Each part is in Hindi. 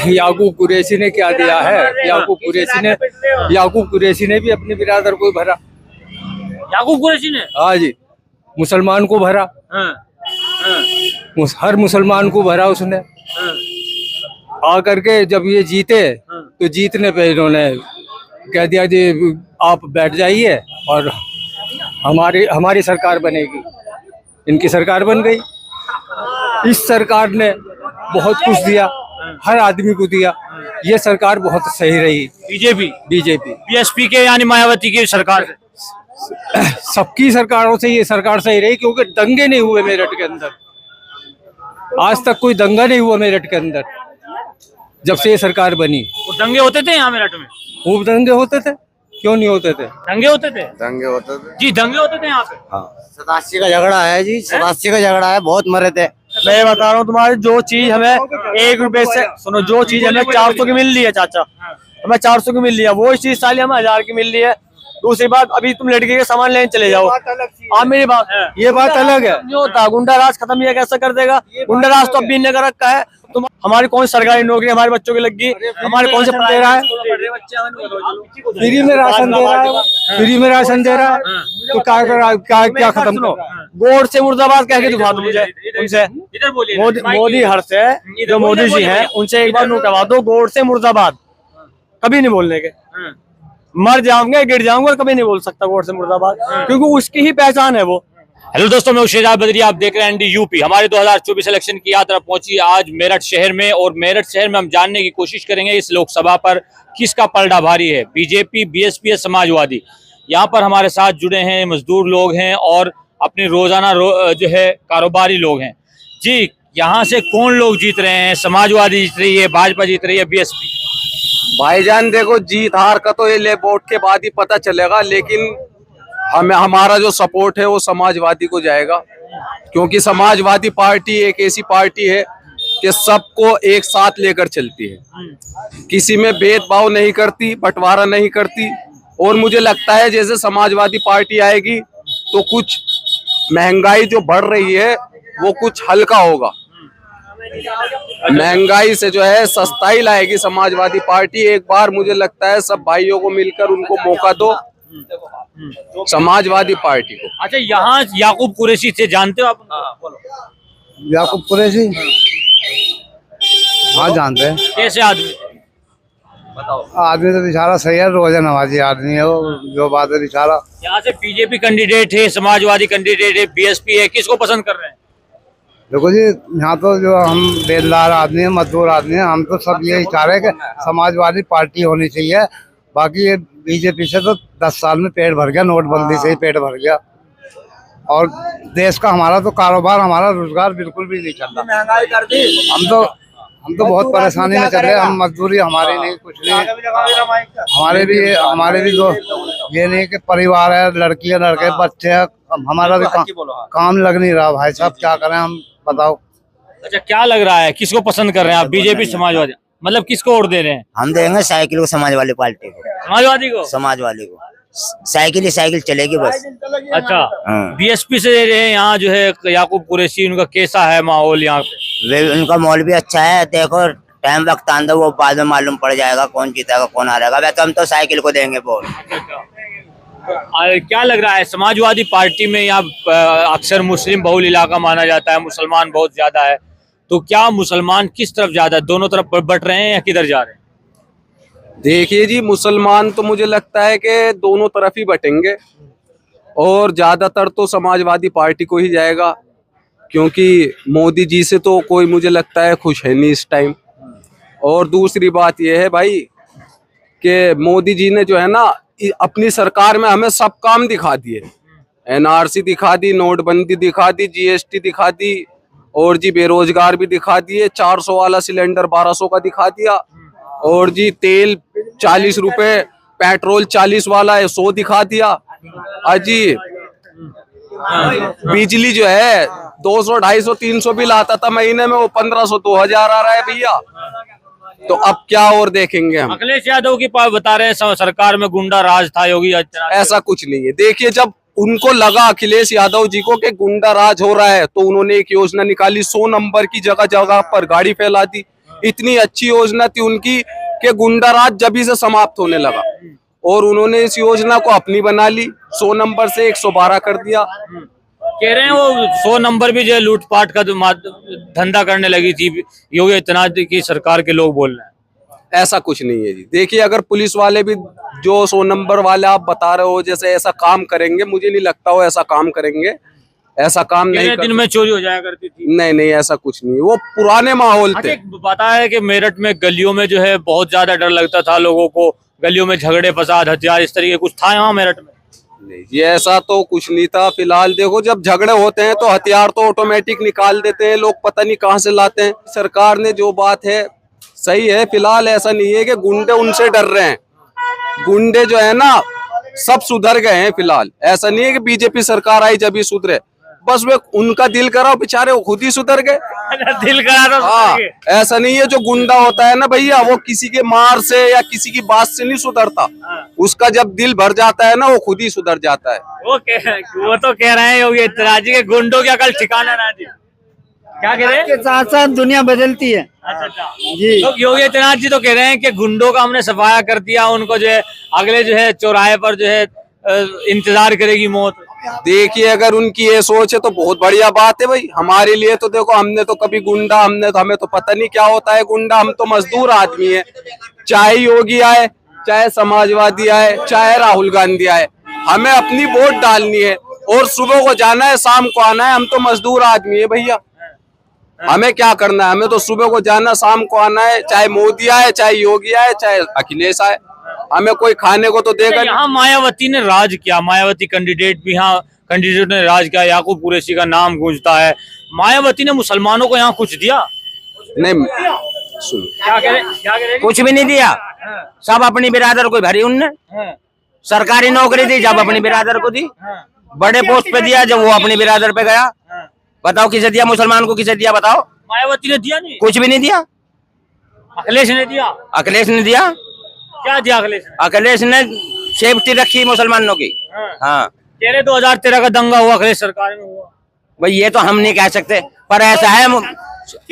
याकूब कुरैशी ने क्या दिया है? याकूब कुरैशी ने भी अपने बिरादर को भरा। याकूब कुरैशी ने? हाँ जी, मुसलमान को भरा। हाँ, हाँ, हर मुसलमान को भरा उसने। हाँ, आकर के जब ये जीते हाँ। तो जीतने पे इन्होंने कह दिया जी आप बैठ जाइए और हमारी सरकार बनेगी। इनकी सरकार बन गई। इस सरकार ने बहुत कुछ दिया, हर आदमी को दिया। ये सरकार बहुत सही रही। बीजेपी बीएसपी के यानी मायावती की सरकार से। सबकी सरकारों से ये सरकार सही रही, क्योंकि दंगे नहीं हुए मेरठ के अंदर। आज तक कोई दंगा नहीं हुआ मेरठ के अंदर जब से ये सरकार बनी। वो दंगे होते थे यहाँ मेरठ में? खूब दंगे होते थे, क्यों नहीं होते थे? दंगे होते थे जी, दंगे होते थे यहाँ पे। हाँ, 87 का झगड़ा है जी, 87 का झगड़ा है, बहुत मरे थे। मैं बता रहा हूँ तुम्हारी जो चीज हमें 1 रुपए से सुनो, जो चीज हमें 400 की मिल रही है चाचा, हमें 400 की मिल रही है, वो चीज साली हमें 1000 की मिल रही है। दूसरी बात, अभी तुम लड़के के सामान लेने चले जाओ, आप मेरी बात, ये बात अलग है। जो होता गुंडा राज खत्म ये कैसा कर देगा? गुंडा राज तो अब भी इन्हें कर रखा है। तुम हमारी कौन सरकारी नौकरी हमारे बच्चों की लग गई? हमारे कौन से दे रहा है? फ्री में राशन दे रहा है, फ्री में राशन दे रहा है, तो क्या खत्म करो? गोड़ से मुर्दाबाद कह के दिखा दो मुझे उनसे। मोदी हर से जो मोदी जी हैं उनसे एक बार नोट करवा दो, गोड़ से मुर्दाबाद कभी नहीं बोलने के। मर जाऊंगे, गिर जाऊंगा, कभी नहीं बोल सकता गोड़ से मुर्दाबाद, क्योंकि उसकी ही पहचान है वो। हेलो दोस्तों, मैं शेजाद बदरी, आप देख रहे हैं एनडी यूपी। हमारे 2024 इलेक्शन की यात्रा पहुंची आज मेरठ शहर में, और मेरठ शहर में हम जानने की कोशिश करेंगे इस लोकसभा पर किसका पलड़ा भारी है, बीजेपी, बीएसपी या समाजवादी। यहाँ पर हमारे साथ जुड़े हैं मजदूर लोग हैं और अपनी रोजाना जो है कारोबारी लोग हैं। जी, यहाँ से कौन लोग जीत रहे हैं? समाजवादी जीत रही है, भाजपा जीत रही है, बीएसपी? भाईजान देखो, जीत हार का तो ये वोट के बाद ही पता चलेगा, लेकिन हमारा जो सपोर्ट है वो समाजवादी को जाएगा, क्योंकि समाजवादी पार्टी एक ऐसी पार्टी है कि सबको एक साथ लेकर चलती है, किसी में भेदभाव नहीं करती, बंटवारा नहीं करती। और मुझे लगता है जैसे समाजवादी पार्टी आएगी तो कुछ महंगाई जो बढ़ रही है वो कुछ हल्का होगा। महंगाई से जो है सस्ताई लाएगी समाजवादी पार्टी। एक बार मुझे लगता है सब भाइयों को मिलकर उनको मौका दो, समाजवादी पार्टी को। अच्छा, यहाँ याकूब कुरैशी से जानते हो आप? याकूब कुरैशी? हाँ, जानते हैं। कैसे आदमी? आदमी तो बेचारा सही है, रोजा नमाजी आदमी है वो, जो बात है बेचारा। यहाँ से बीजेपी कैंडिडेट है, समाजवादी कैंडिडेट है, बीएसपी है, किसको पसंद कर रहे हैं? देखो जी, यहाँ तो जो हम बेलदार आदमी है, मजदूर आदमी है, हम तो सब यही चाह रहे हैं कि समाजवादी पार्टी होनी चाहिए। बाकी ये बीजेपी से तो 10 साल में पेट भर गया, नोटबंदी से ही पेट भर गया, और देश का हमारा तो कारोबार, हमारा रोजगार बिल्कुल भी नहीं चल रहा। महंगाई कर दी। हम तो बहुत परेशानी में चल रहे हैं। हम मजदूरी हमारी नहीं, कुछ नहीं, हमारे भी जो ये नहीं कि परिवार है, लड़कियां लड़के बच्चे हैं, हमारा भी काम लग नहीं रहा। भाई साहब क्या करें हम, बताओ। अच्छा, क्या लग रहा है, किसको पसंद कर रहे हैं आप? बीजेपी, समाजवादी, मतलब किसको वोट दे रहे हैं? हम देंगे साइकिल को, समाजवादी पार्टी को। समाजवादी को साइकिल ही साइकिल चलेगी बस। अच्छा, बीएसपी से दे रहे हैं। यहाँ जो है याकूब कुरैशी, उनका कैसा है माहौल यहाँ पे? उनका माहौल भी अच्छा है। देखो टाइम वक्त आंदा वो बाद में मालूम पड़ जाएगा कौन जीतेगा कौन हारेगा। वैसे हम तो साइकिल को देंगे वोट। क्या लग रहा है समाजवादी पार्टी में? यहाँ अक्सर मुस्लिम बहुल इलाका माना जाता है, मुसलमान बहुत ज्यादा है, तो क्या मुसलमान किस तरफ ज्यादा है? दोनों तरफ बट रहे हैं या किधर जा रहे हैं? देखिए जी, मुसलमान तो मुझे लगता है कि दोनों तरफ ही बटेंगे, और ज्यादातर तो समाजवादी पार्टी को ही जाएगा, क्योंकि मोदी जी से तो कोई मुझे लगता है खुश है नहीं इस टाइम। और दूसरी बात यह है भाई कि मोदी जी ने जो है ना अपनी सरकार में हमें सब काम दिखा दिए। एनआरसी दिखा दी, नोटबंदी दिखा दी, जीएसटी दिखा दी, और जी बेरोजगार भी दिखा दिए, 400 वाला सिलेंडर 1200 का दिखा दिया, और जी तेल 40 रुपए, पेट्रोल 40 वाला है 100 दिखा दिया। अजी बिजली जो है 200, 250, 300 बिल आता था महीने में, वो 1500, 2000 आ रहा है भैया। तो अब क्या और देखेंगे हम? अखिलेश यादव की बता रहे हैं सरकार में गुंडा राज था, योगी आदित्यनाथ। ऐसा कुछ नहीं है। देखिए, जब उनको लगा अखिलेश यादव जी को कि गुंडा राज हो रहा है, तो उन्होंने एक योजना निकाली, 100 नंबर की जगह जगह पर गाड़ी फैला दी। इतनी अच्छी योजना थी उनकी कि गुंडा राज जभी से समाप्त होने लगा, और उन्होंने इस योजना को अपनी बना ली, 100 नंबर से 112 कर दिया। कह रहे हैं वो 100 नंबर भी जो है लूटपाट का धंधा करने लगी थी योगी आदित्यनाथ की सरकार के लोग बोल रहे हैं। ऐसा कुछ नहीं है जी। देखिए, अगर पुलिस वाले भी जो 100 नंबर वाले आप बता रहे हो जैसे ऐसा काम करेंगे, मुझे नहीं लगता वो ऐसा काम करेंगे। ऐसा काम नहीं दिन में चोरी हो जाया करती थी। नहीं, ऐसा कुछ नहीं, वो पुराने माहौल थे। पता है कि मेरठ में गलियों में जो है बहुत ज्यादा डर लगता था लोगों को, गलियों में झगड़े फसाद हथियार इस तरीके कुछ था यहाँ मेरठ में? नहीं, ये ऐसा तो कुछ नहीं था। फिलहाल देखो, जब झगड़े होते हैं तो हथियार तो ऑटोमेटिक निकाल देते हैं लोग, पता नहीं कहाँ से लाते हैं। सरकार ने जो बात है सही है। फिलहाल ऐसा नहीं है कि गुंडे उनसे डर रहे हैं, गुंडे जो है ना सब सुधर गए हैं। फिलहाल ऐसा नहीं है कि बीजेपी सरकार आई जब ही सुधरे, बस वे उनका दिल करा बेचारे वो खुद ही सुधर गए। दिल करा तो हाँ, ऐसा नहीं है। जो गुंडा होता है ना भैया, वो किसी के मार से या किसी की बात से नहीं सुधरता। उसका जब दिल भर जाता है ना, वो खुद ही सुधर जाता है। वो तो कह रहे हैं योगी आदित्यनाथ जी के गुंडों का कल ठिकाना ना दिया। क्या कह रहे हैं? के साथ साथ दुनिया बदलती है। अच्छा जी। तो योगी आदित्यनाथ जी तो कह रहे हैं कि गुंडों का हमने सफाया कर दिया, उनको जो है अगले जो है चौराहे पर जो है इंतजार करेगी मौत। देखिए, अगर उनकी ये सोच है तो बहुत बढ़िया बात है भाई। हमारे लिए तो देखो, हमने तो कभी गुंडा हमें तो पता नहीं क्या होता है गुंडा। हम तो मजदूर आदमी है, चाहे योगी आए, चाहे समाजवादी आए, चाहे राहुल गांधी आए, हमें अपनी वोट डालनी है और सुबह को जाना है, शाम को आना है। हम तो मजदूर आदमी है भैया, हमें क्या करना है? हमें तो सुबह को जाना, शाम को आना है, चाहे मोदी आए, चाहे योगी आए, चाहे अखिलेश आए, हमें कोई खाने को तो देगा। यहाँ मायावती ने राज किया, मायावती कैंडिडेट भी यहाँ कैंडिडेट ने राज किया, याकूब कुरैशी का नाम गूंजता है। मायावती ने मुसलमानों को यहाँ कुछ दिया? नहीं, सुन, क्या करे? कुछ भी नहीं दिया, सब अपनी बिरादर को भरी उनने। सरकारी नौकरी दी जब अपनी बिरादर को दी, बड़े पोस्ट पे दिया जब वो अपनी बिरादर पे गया। बताओ किसे दिया? मुसलमान को किसे दिया बताओ? मायावती ने दिया नहीं, कुछ भी नहीं दिया। अखिलेश ने दिया। अखिलेश ने दिया। क्या दिया अखिलेश ने? अखिलेश ने सेफ्टी रखी मुसलमानों की। हाँ, कह रहे 2013 का दंगा हुआ अखिलेश सरकार में हुआ। भाई ये तो हम नहीं कह सकते, पर ऐसा है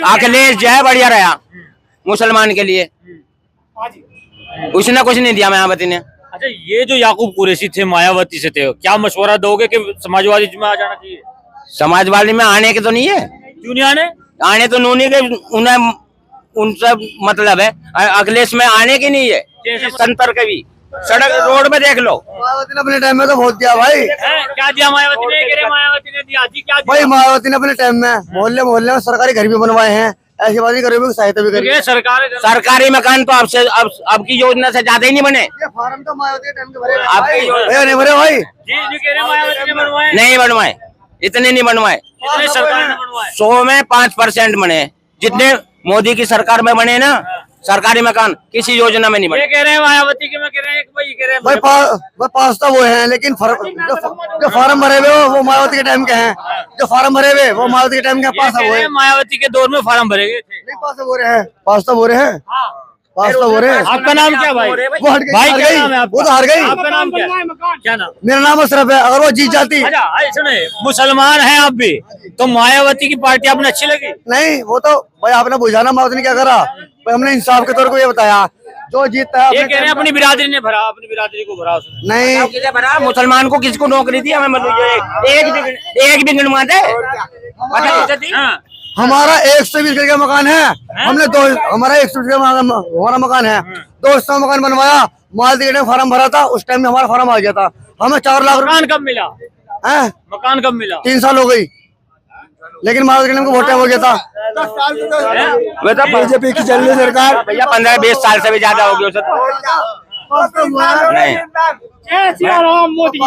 अखिलेश जो है बढ़िया रहा मुसलमान के लिए, उसने कुछ नहीं दिया मायावती ने। अच्छा, ये जो याकूब कुरैशी थे मायावती से थे, क्या मशवरा दोगे कि समाजवादी में आ जाना चाहिए? समाजवादी में आने के तो नहीं है। क्यों नहीं आने? आने तो नूनी के उन्हें उनसे मतलब है, अखिलेश में आने की नहीं है। संतर के भी सड़क रोड में देख लो। मायावती ने अपने टाइम में तो बहुत दिया भाई। क्या दिया मायावती ने? कह रहे मायावती ने दिया जी। क्या दिया? भाई मायावती ने अपने टाइम में मोहल्ले मोहल्ले में सरकारी घर भी बनवाए हैं, ऐसी बात नहीं गरीबों की सहायता भी करी। सरकारी मकान तो अब की योजना से ज्यादा ही नहीं बने। ये फार्म तो मायावती के टाइम के भरे आपकी भैया नहीं भरे भाई। जी कह रहे मायावती ने बनवाए? नहीं बनवाए, इतने नहीं बनवाए। सरकार ने बनवाए? 100 में 5% बने, जितने मोदी की सरकार में बने ना सरकारी मकान किसी योजना में नहीं बने। ये कह रहे हैं मायावती के, मैं कह रहे हैं भाई कह रहे हैं भाई पास तो वो हैं, लेकिन जो फार्म भरे हुए वो मायावती के टाइम के हैं। जो फार्म भरे हुए वो मायावती के टाइम के पास है वो है। मायावती के दौर में फार्म भरे गए थे। नहीं, पास तो वो रहे हैं, पास तो वो रहे हैं, पास तो वो रहे हैं। आपका नाम क्या भाई? वो हट गई, भाई हार क्या गई, नाम है आपका? वो तो हार गई। आपका नाम क्या है? क्या नाम? मेरा नाम अशरफ है। अगर वो जीत जाती अच्छा सुने, मुसलमान हैं आप भी, तो मायावती की पार्टी आपने अच्छी लगी? नहीं, वो तो भाई आपने बुझाना मायावती ने क्या करा। भाई हमने इंसाफ के तौर पर ये बताया, जो जीतता है ये कह रहे हैं अपनी बिरादरी ने भरा, अपनी बिरादरी को भरा उसने। नहीं, किसे भरा? मुसलमान को किसको नौकरी दी? हमें मतलब एक भी गिनवा दे। हमारा 120 गज का मकान है, हमने हमारा 120 गज हमारा मकान है, 200 मकान बनवाया। मायावती ने फार्म भरा था, उस टाइम में हमारा फार्म आ गया था। हमें 4 लाख मकान कब मिला? है, मकान कब मिला? 3 साल हो गई, लेकिन मायावती ने वोट हो गया था। बीजेपी की चल रही सरकार भैया 15-20 साल से भी ज्यादा हो गया उसे तो। नहीं, मोदी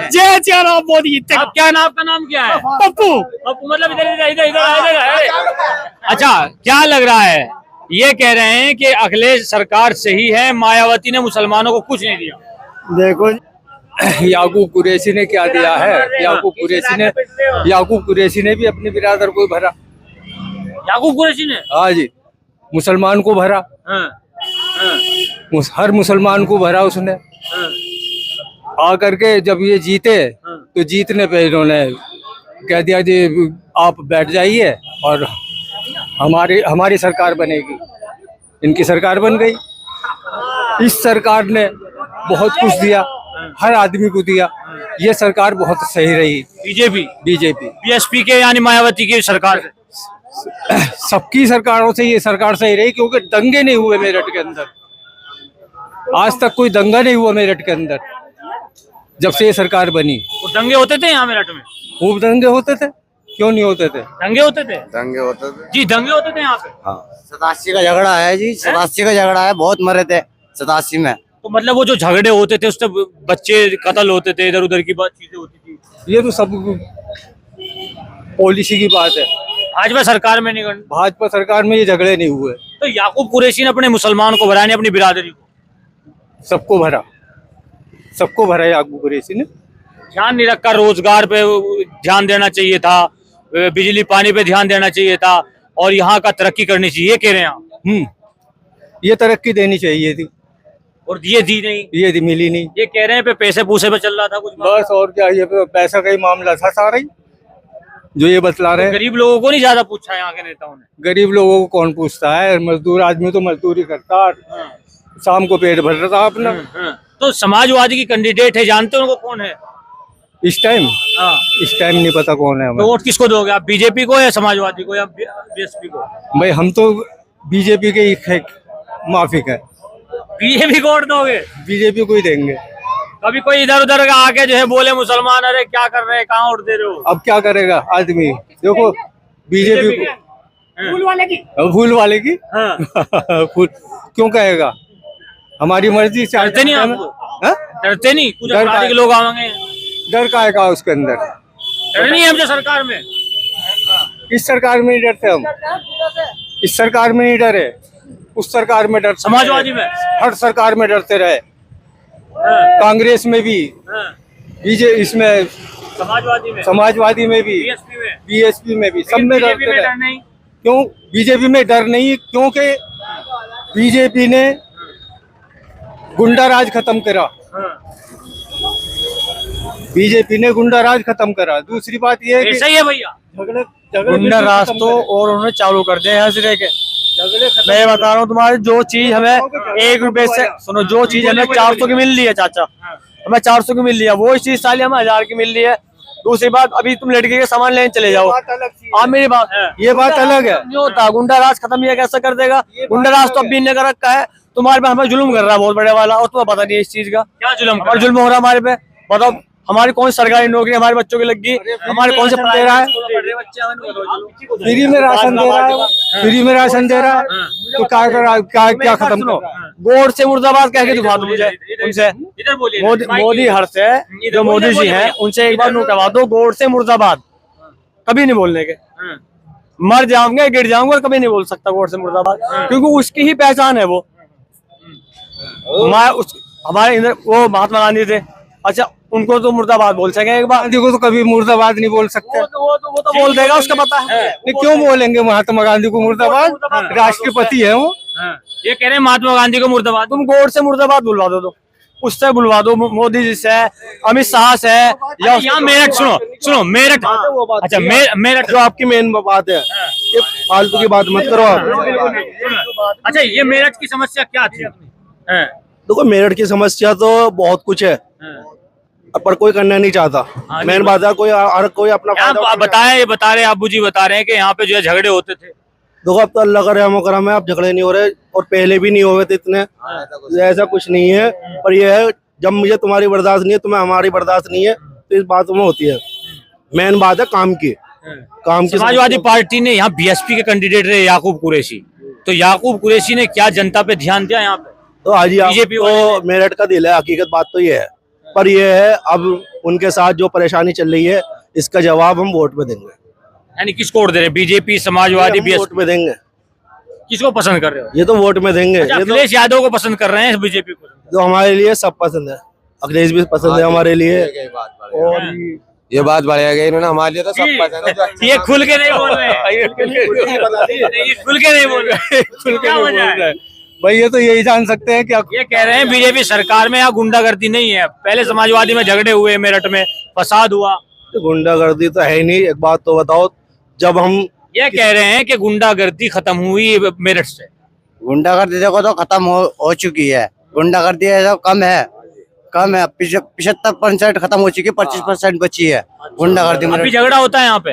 जय जय राम मोदी। क्या नाम, आपका नाम क्या है? पप्पू। पप्पू मतलब इधर। अच्छा, क्या लग रहा है? ये कह रहे हैं कि अखिलेश सरकार सही है, मायावती ने मुसलमानों को कुछ नहीं दिया। देखो याकूब कुरैशी ने क्या दिया है? याकूब कुरैशी ने भी अपनी बिरादर को भरा। याकूब कुरैशी ने? हाँ जी, मुसलमान को भरा। हर मुसलमान को भरा उसने। आकर के जब ये जीते तो जीतने पे इन्होंने कह दिया जी आप बैठ जाइए और हमारी सरकार बनेगी। इनकी सरकार बन गई। इस सरकार ने बहुत कुछ दिया, हर आदमी को दिया। ये सरकार बहुत सही रही। बीजेपी बीजेपी बीएसपी के यानी मायावती की सरकार से। सबकी सरकारों से ये सरकार सही रही, क्योंकि दंगे नहीं हुए मेरठ के अंदर। आज तक कोई दंगा नहीं हुआ मेरठ के अंदर जब से ये सरकार बनी। वो दंगे होते थे यहाँ मेरठ में? खूब दंगे होते थे, क्यों नहीं होते थे? दंगे होते थे जी, दंगे होते थे यहाँ पे। 87 का झगड़ा है जी, 87 का झगड़ा है, बहुत मरे थे 87 में। तो मतलब वो जो झगड़े होते थे उससे बच्चे कत्ल होते थे, इधर उधर की बात चीजें होती थी। ये तो सब पॉलिसी की बात है। भाजपा सरकार में नहीं करनी। भाजपा सरकार में ये झगड़े नहीं हुए। तो याकूब कुरैशी ने अपने मुसलमान को भरा, नहीं अपनी बिरादरी को? सबको भरा याकूब कुरैशी ने। ध्यान नहीं रखा, रोजगार पे ध्यान देना चाहिए था, बिजली पानी पे ध्यान देना चाहिए था, और यहाँ का तरक्की करनी चाहिए, ये कह रहे हैं आप। ये तरक्की देनी चाहिए थी और ये दी नहीं, ये दी मिली नहीं। ये कह रहे हैं पे पैसे पूसे पे चल रहा था कुछ। बस और क्या, ये पैसा का ही मामला था सारा ही जो ये बतला रहे हैं। गरीब लोगों को नहीं ज्यादा पूछा यहाँ के नेताओं ने। गरीब लोगों को कौन पूछता है? मजदूर आदमी तो मजदूरी करता, शाम को पेट भर रहा था अपना। तो समाजवादी की कैंडिडेट है, जानते हो उनको कौन है इस टाइम नहीं पता कौन है हमें। तो वोट किसको दोगे आप, बीजेपी को या समाजवादी को या बीएसपी को? भाई हम तो बीजेपी के ही माफिक है। बीजेपी को वोट दोगे? बीजेपी को ही देंगे। कभी कोई इधर उधर का आके जो है बोले मुसलमान अरे क्या कर रहे हैं, कहाँ वोट दे रहे हो? अब क्या करेगा आदमी? देखो बीजेपी को फूल वाले की फूल क्यों कहेगा? हमारी मर्जी से। डरते नहीं आप? डरते नहीं? कुछ अपराधी के लोग आएंगे, डर का आएगा उसके अंदर? डर नहीं है हमसे सरकार में? इस सरकार में नहीं डरते हम। इस सरकार में नहीं डरे, उस सरकार में डर, समाजवादी में, हर सरकार में डरते रहे। कांग्रेस में भी, इसमें समाजवादी में भी, बीएसपी में भी, सब में डरते रहे। क्यों बीजेपी में डर नहीं? क्योंकि बीजेपी ने गुंडा राज खत्म करा। बीजेपी ने गुंडा राज खत्म करा। दूसरी बात ये है ऐसा ही है भैया, गुंडा राज तो और उन्होंने चालू कर दिया यहाँ से रह के। मैं बता रहा हूँ तुम्हारे, जो चीज हमें 1 रुपए से, सुनो, जो चीज हमें 400 की मिल रही है चाचा, हमें 400 की मिल रही है, वो चीज साली हमें 1000 की मिल रही है। दूसरी बात, अभी तुम लड़के के सामान लेने चले जाओ, आप मेरी बात, ये बात अलग है। नहीं होता, गुंडा राज खत्म ये कैसे कर देगा? गुंडा राज तो अभी ने कर रखा है। तुम्हारे पे हमें जुल्म कर रहा है बहुत बड़े वाला, और तुम्हें पता नहीं है इस चीज का। क्या जुल्म? और जुल्म हो रहा है हमारे पे। बताओ, हमारी कौन सरकारी नौकरी हमारे बच्चों की लग गई? हमारे कौन से दे रहा है? फ्री में राशन दे रहा है, फ्री में राशन दे रहा है, तो क्या खत्म करो? गोड से मुर्दाबाद कह के दिखा दो मुझे उनसे। मोदी हर से जो मोदी जी हैं उनसे एक बार नोट करवा दो, गोड से मुर्दाबाद कभी नहीं बोलने के। मर जाऊंगे, गिर जाऊंगा, और कभी नहीं बोल सकता गोड से मुर्दाबाद, क्योंकि उसकी ही पहचान है वो। हमारे इधर वो महात्मा गांधी थे, अच्छा उनको तो मुर्दाबाद बोल सके एक बार? गांधी को तो कभी मुर्दाबाद नहीं बोल सकते। वो तो बोल देगा, उसका पता है। नहीं, क्यों बोलेंगे महात्मा गांधी को मुर्दाबाद? राष्ट्रपति है वो। ये कह रहे हैं महात्मा गांधी को मुर्दाबाद। तुम गोड से मुर्दाबाद बुलवा दो, उससे बुलवा दो, मोदी जी से, अमित शाह से, या यहाँ मेरठ, सुनो मेरठ, अच्छा मेरठ जो आपकी मेन बात है, ये फालतू की बात मत करो आप। अच्छा, ये मेरठ की समस्या क्या थी? देखो, मेरठ की समस्या तो बहुत कुछ है, पर कोई करना नहीं चाहता। मेन बात है, कोई अपना बता रहे अबू जी बता रहे हैं कि यहाँ पे जो है झगड़े होते थे। देखो, अब तो अल्लाह का रहम करम है, अब झगड़े नहीं हो रहे, और पहले भी नहीं हुए थे इतने। ऐसा कुछ नहीं है, पर यह है, जब मुझे तुम्हारी बर्दाश्त नहीं है, तुम्हें हमारी बर्दाश्त नहीं है, तो इस बात में होती है। मेन बात है काम की। समाजवादी पार्टी ने यहाँ बीएसपी के कैंडिडेट रहे याकूब कुरैशी, तो याकूब कुरैशी ने क्या जनता पे ध्यान दिया यहाँ पे? तो आज बीजेपी तो मेरठ का दिल है, हकीकत बात तो ये है। पर ये है, अब उनके साथ जो परेशानी चल रही है, इसका जवाब हम वोट पे देंगे। यानी किसको वोट दे रहे? BJP, Samajwadi, BSP? वोट में देंगे। किसको पसंद कर रहे हो? ये तो वोट में देंगे। अच्छा, अखिलेश यादव को पसंद कर रहे हैं, बीजेपी को? तो हमारे लिए सब पसंद है, अखिलेश भी पसंद है हमारे लिए। और ये बात बढ़िया गई इन्होंने, हमारे लिए तो सब पसंद है। ये खुल के नहीं बोल रहे, ये खुल के नहीं बोल रहे। भाई ये तो यही जान सकते हैं क्या? ये कह रहे हैं बीजेपी सरकार में यहाँ गुंडागर्दी नहीं है, पहले समाजवादी में झगड़े हुए, मेरठ में फसाद हुआ, गुंडागर्दी तो है ही नहीं। एक बात तो बताओ, जब हम ये कह रहे हैं कि गुंडागर्दी खत्म हुई मेरठ से। गुंडागर्दी देखो तो खत्म हो चुकी है। गुंडागर्दी है जो कम है 75% खत्म हो चुकी है, 25% बची है गुंडागर्दी में। अभी झगड़ा होता है यहाँ पे?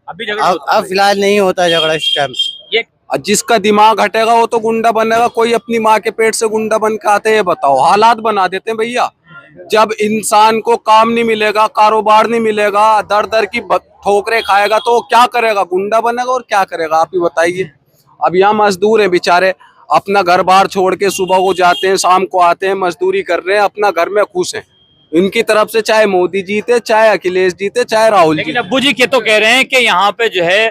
अभी झगड़ा अब फिलहाल नहीं होता है झगड़ा इस टाइम। ये जिसका दिमाग हटेगा वो तो गुंडा बनेगा। कोई अपनी माँ के पेट से गुंडा बन के आते हैं? बताओ, हालात बना देते हैं भैया। जब इंसान को काम नहीं मिलेगा, कारोबार नहीं मिलेगा, दर दर की ठोकरें खाएगा तो क्या करेगा? गुंडा बनेगा और क्या करेगा? आप ही बताइए। अब यहाँ मजदूर हैं बेचारे, अपना घर बार छोड़ के सुबह को जाते हैं, शाम को आते हैं, मजदूरी कर रहे हैं, अपना घर में खुश हैं। इनकी तरफ से चाहे मोदी जीते, चाहे अखिलेश जीते, चाहे राहुल लेकिन जीते। अब्बू जी के तो कह रहे हैं कि यहाँ पे जो है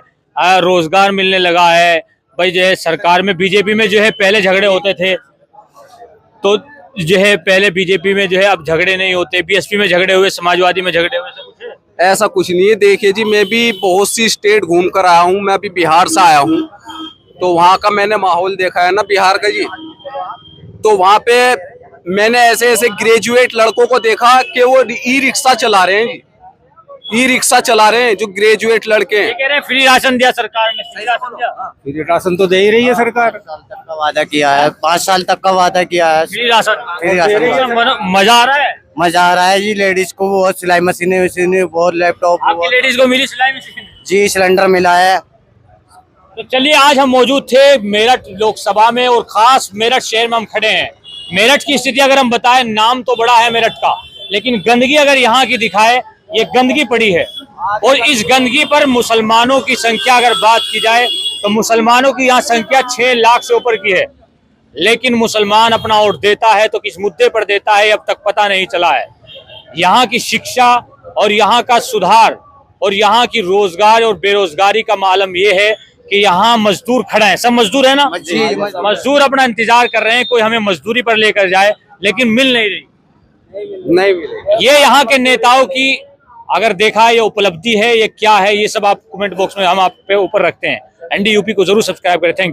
रोजगार मिलने लगा है भाई। जो है सरकार में, बीजेपी में जो है पहले झगड़े होते थे, तो जो है पहले बीजेपी में जो है अब झगड़े नहीं होते, बीएसपी में झगड़े हुए, समाजवादी में झगड़े हुए, सब कुछ है। ऐसा कुछ नहीं है। देखिए जी, मैं भी बहुत सी स्टेट घूम कर आया हूँ। मैं भी बिहार से आया हूँ, तो वहाँ का मैंने माहौल देखा है ना बिहार का जी। तो वहाँ पे मैंने ऐसे ऐसे ग्रेजुएट लड़कों को देखा कि वो ई रिक्शा चला रहे हैं जी। ई रिक्शा चला रहे हैं जो ग्रेजुएट लड़के ये हैं। कह रहे हैं फ्री राशन दिया सरकार ने, फ्री राशन दिया। फिर राशन तो दे ही रही है सरकार। 5 साल तक का वादा किया है, 5 साल तक का वादा किया है। फ्री राशन फ्री राशन मजा आ रहा है। मजा आ रहा है जी। लेडीज को बहुत सिलाई मशीनें, बहुत लैपटॉप, आपकी लेडीज को मिली सिलाई मशीन? जी सिलेंडर मिला है। तो चलिए, आज हम मौजूद थे मेरठ लोकसभा में और खास मेरठ शहर में हम खड़े हैं। मेरठ की स्थिति अगर हम बताएं, नाम तो बड़ा है मेरठ का, लेकिन गंदगी अगर यहाँ की दिखाए, ये गंदगी पड़ी है। और इस गंदगी पर मुसलमानों की संख्या अगर बात की जाए तो मुसलमानों की यहाँ संख्या 6 लाख से ऊपर की है। लेकिन मुसलमान अपना वोट देता है तो किस मुद्दे पर देता है अब तक पता नहीं चला है। यहाँ की शिक्षा और यहाँ का सुधार और यहाँ की रोजगार और बेरोजगारी का मालूम ये है कि यहाँ मजदूर खड़ा है। सब मजदूर है ना? मजदूर अपना इंतजार कर रहे हैं कोई हमें मजदूरी पर लेकर जाए, लेकिन मिल नहीं रही। नहीं मिलेगा। ये यहाँ के नेताओं की अगर देखा ये उपलब्धि है, ये क्या है, ये सब आप कमेंट बॉक्स में हम आप पे ऊपर रखते हैं। ND UP को जरूर सब्सक्राइब करें। Thank you.